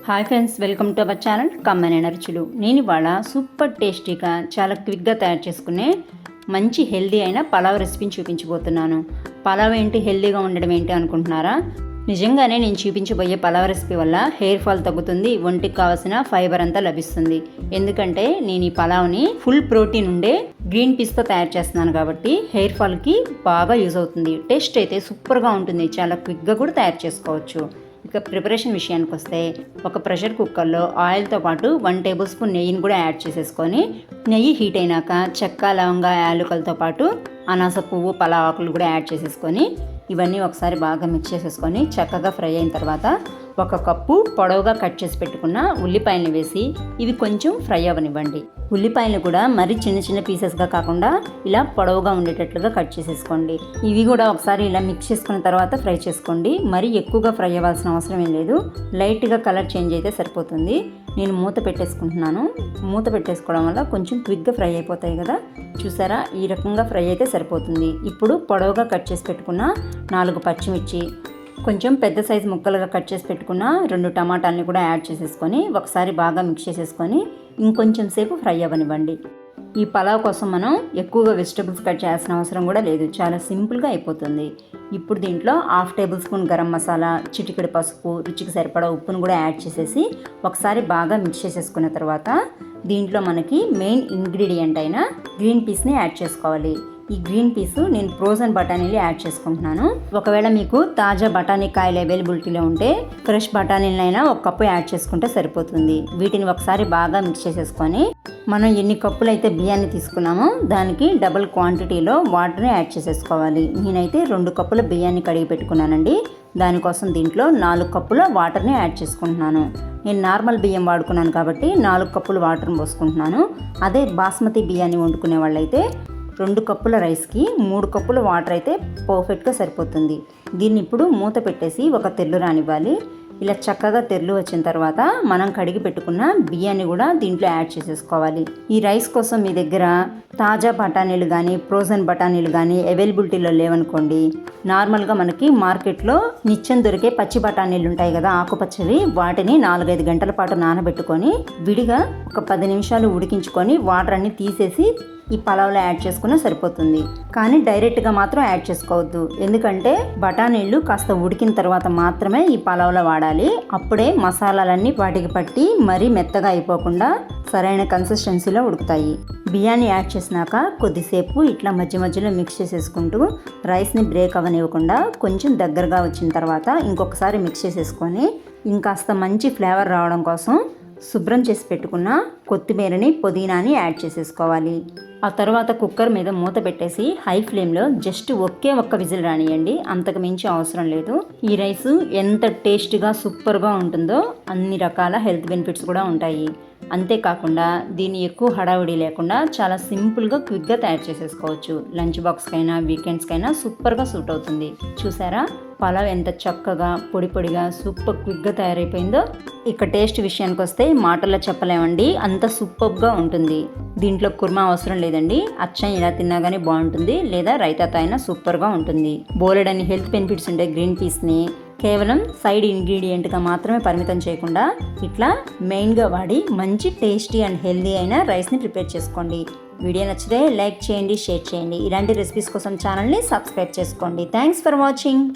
Hi friends, welcome to our channel కమ్మనైన రుచులు. నేను ఇవాళ సూపర్ టేస్టీగా చాలా క్విక్గా తయారు చేసుకునే మంచి హెల్దీ అయిన పలావ్ రెసిపీని చూపించబోతున్నాను. పలావ్ ఏంటి, హెల్దీగా ఉండడం ఏంటి అనుకుంటున్నారా? నిజంగానే నేను చూపించబోయే పలావ్ రెసిపీ వల్ల హెయిర్ ఫాల్ తగ్గుతుంది, ఒంటికి కావాల్సిన ఫైబర్ అంతా లభిస్తుంది. ఎందుకంటే నేను ఈ పలావ్ని ఫుల్ ప్రోటీన్ ఉండే గ్రీన్ పీస్తో తయారు చేస్తున్నాను కాబట్టి హెయిర్ ఫాల్కి బాగా యూజ్ అవుతుంది. టేస్ట్ అయితే సూపర్గా ఉంటుంది, చాలా క్విక్గా కూడా తయారు చేసుకోవచ్చు. ఇక ప్రిపరేషన్ విషయానికి వస్తే ఒక ప్రెషర్ కుక్కర్లో ఆయిల్తో పాటు 1 టేబుల్ స్పూన్ నెయ్యిని కూడా యాడ్ చేసేసుకొని, నెయ్యి హీట్ అయినాక చెక్క, లవంగ, యాలకులతో పాటు అనాస పువ్వు, పలావ్ ఆకులు కూడా యాడ్ చేసేసుకొని ఇవన్నీ ఒకసారి బాగా మిక్స్ చేసేసుకొని చక్కగా ఫ్రై అయిన తర్వాత 1 కప్పు పొడవుగా కట్ చేసి పెట్టుకున్న ఉల్లిపాయలను వేసి ఇవి కొంచెం ఫ్రై అవ్వనివ్వండి. ఉల్లిపాయలు కూడా మరీ చిన్న చిన్న పీసెస్గా కాకుండా ఇలా పొడవుగా ఉండేటట్లుగా కట్ చేసేసుకోండి. ఇవి కూడా ఒకసారి ఇలా మిక్స్ చేసుకున్న తర్వాత ఫ్రై చేసుకోండి. మరీ ఎక్కువగా ఫ్రై అవ్వాల్సిన అవసరం ఏం లేదు, లైట్గా కలర్ చేంజ్ అయితే సరిపోతుంది. నేను మూత పెట్టేసుకుంటున్నాను. మూత పెట్టేసుకోవడం వల్ల కొంచెం క్విక్గా ఫ్రై అయిపోతాయి కదా, చూసారా? ఈ రకంగా ఫ్రై అయితే సరిపోతుంది. ఇప్పుడు పొడవుగా కట్ చేసి పెట్టుకున్న 4 పచ్చిమిర్చి, కొంచెం పెద్ద సైజు ముక్కలుగా కట్ చేసి పెట్టుకున్న 2 టమాటాలని కూడా యాడ్ చేసేసుకొని ఒకసారి బాగా మిక్స్ చేసేసుకొని ఇంకొంచెం సేపు ఫ్రై అవ్వనివ్వండి. ఈ పలావ్ కోసం మనం ఎక్కువగా వెజిటబుల్స్ కట్ చేయాల్సిన అవసరం కూడా లేదు, చాలా సింపుల్గా అయిపోతుంది. ఇప్పుడు దీంట్లో 1/2 టేబుల్ స్పూన్ గరం మసాలా, చిటికెడు పసుపు, రుచికి సరిపడా ఉప్పును కూడా యాడ్ చేసేసి ఒకసారి బాగా మిక్స్ చేసేసుకున్న తర్వాత దీంట్లో మనకి మెయిన్ ఇంగ్రీడియంట్ అయిన గ్రీన్ పీస్ని యాడ్ చేసుకోవాలి. ఈ గ్రీన్ పీస్ నేను ఫ్రోజన్ బఠానీలు యాడ్ చేసుకుంటున్నాను. ఒకవేళ మీకు తాజా బఠానీ కాయలు అవైలబిలిటీలో ఉంటే ఫ్రెష్ బఠానీలైనా 1 కప్పు యాడ్ చేసుకుంటే సరిపోతుంది. వీటిని ఒకసారి బాగా మిక్స్ చేసేసుకొని మనం ఎన్ని కప్పులు అయితే బియ్యాన్ని తీసుకున్నామో దానికి డబుల్ క్వాంటిటీలో వాటర్ని యాడ్ చేసేసుకోవాలి. నేనైతే 2 కప్పుల బియ్యాన్ని కడిగి పెట్టుకున్నానండి. దానికోసం దీంట్లో 4 కప్పుల వాటర్ని యాడ్ చేసుకుంటున్నాను. నేను నార్మల్ బియ్యం వాడుకున్నాను కాబట్టి 4 కప్పులు వాటర్ని పోసుకుంటున్నాను. అదే బాస్మతి బియ్యాన్ని వండుకునే వాళ్ళైతే 2 కప్పుల రైస్కి 3 కప్పుల వాటర్ అయితే పర్ఫెక్ట్గా సరిపోతుంది. దీన్ని ఇప్పుడు మూత పెట్టేసి ఒక తెల్లు రానివ్వాలి. ఇలా చక్కగా తెల్లు వచ్చిన తర్వాత మనం కడిగి పెట్టుకున్న బియ్యాన్ని కూడా దీంట్లో యాడ్ చేసేసుకోవాలి. ఈ రైస్ కోసం మీ దగ్గర తాజా బఠానీలు కానీ ఫ్రోజన్ బఠానీలు కానీ అవైలబిలిటీలో లేవనుకోండి, నార్మల్గా మనకి మార్కెట్లో నిత్యం దొరికే పచ్చి బఠానీలు ఉంటాయి కదా, ఆకుపచ్చవి, వాటిని 4-5 గంటల పాటు నానబెట్టుకొని విడిగా ఒక 10 నిమిషాలు ఉడికించుకొని వాటర్ అన్ని తీసేసి ఈ పలావ్లో యాడ్ చేసుకున్నా సరిపోతుంది. కానీ డైరెక్ట్గా మాత్రం యాడ్ చేసుకోవద్దు, ఎందుకంటే బఠానీళ్ళు కాస్త ఉడికిన తర్వాత మాత్రమే ఈ పలావ్లో వాడాలి. అప్పుడే మసాలాలన్నీ వాటికి పట్టి మరీ మెత్తగా అయిపోకుండా సరైన కన్సిస్టెన్సీలో ఉడుకుతాయి. బియ్యాన్ని యాడ్ చేసినాక కొద్దిసేపు ఇట్లా మధ్య మధ్యలో మిక్స్ చేసేసుకుంటూ రైస్ని బ్రేక్ అవ్వనివ్వకుండా కొంచెం దగ్గరగా వచ్చిన తర్వాత ఇంకొకసారి మిక్స్ చేసేసుకొని ఇంకాస్త మంచి ఫ్లేవర్ రావడం కోసం శుభ్రం చేసి పెట్టుకున్న కొత్తిమీరని, పుదీనాని యాడ్ చేసేసుకోవాలి. ఆ తర్వాత కుక్కర్ మీద మూత పెట్టేసి హై ఫ్లేమ్లో జస్ట్ ఒకే ఒక్క విజిల్ రానియండి, అంతకు మించి అవసరం లేదు. ఈ రైస్ ఎంత టేస్ట్గా సూపర్గా ఉంటుందో అన్ని రకాల హెల్త్ బెనిఫిట్స్ కూడా ఉంటాయి. అంతేకాకుండా దీన్ని ఎక్కువ హడావిడి లేకుండా చాలా సింపుల్గా క్విక్గా తయారు చేసేసుకోవచ్చు. లంచ్ బాక్స్కైనా వీకెండ్స్కైనా సూపర్గా సూట్ అవుతుంది. చూసారా పలావ్ ఎంత చక్కగా పొడి పొడిగా సూపర్ క్విక్గా తయారైపోయిందో. ఇక టేస్ట్ విషయానికి వస్తే మాటల్లో చెప్పలేమండి, అంత సూపర్గా ఉంటుంది. దీంట్లో కుర్మా అవసరం లేదండి, అచ్చం ఇలా తిన్నా కానీ బాగుంటుంది, లేదా రైతాతో అయినా సూపర్గా ఉంటుంది. బోలెడని హెల్త్ బెనిఫిట్స్ ఉండే గ్రీన్ పీస్ని కేవలం సైడ్ ఇంగ్రీడియంట్గా మాత్రమే పరిమితం చేయకుండా ఇట్లా మెయిన్గా వాడి మంచి టేస్టీ అండ్ హెల్దీ అయిన రైస్ని ప్రిపేర్ చేసుకోండి. వీడియో నచ్చితే లైక్ చేయండి, షేర్ చేయండి. ఇలాంటి రెసిపీస్ కోసం ఛానల్ని సబ్స్క్రైబ్ చేసుకోండి. Thanks for watching.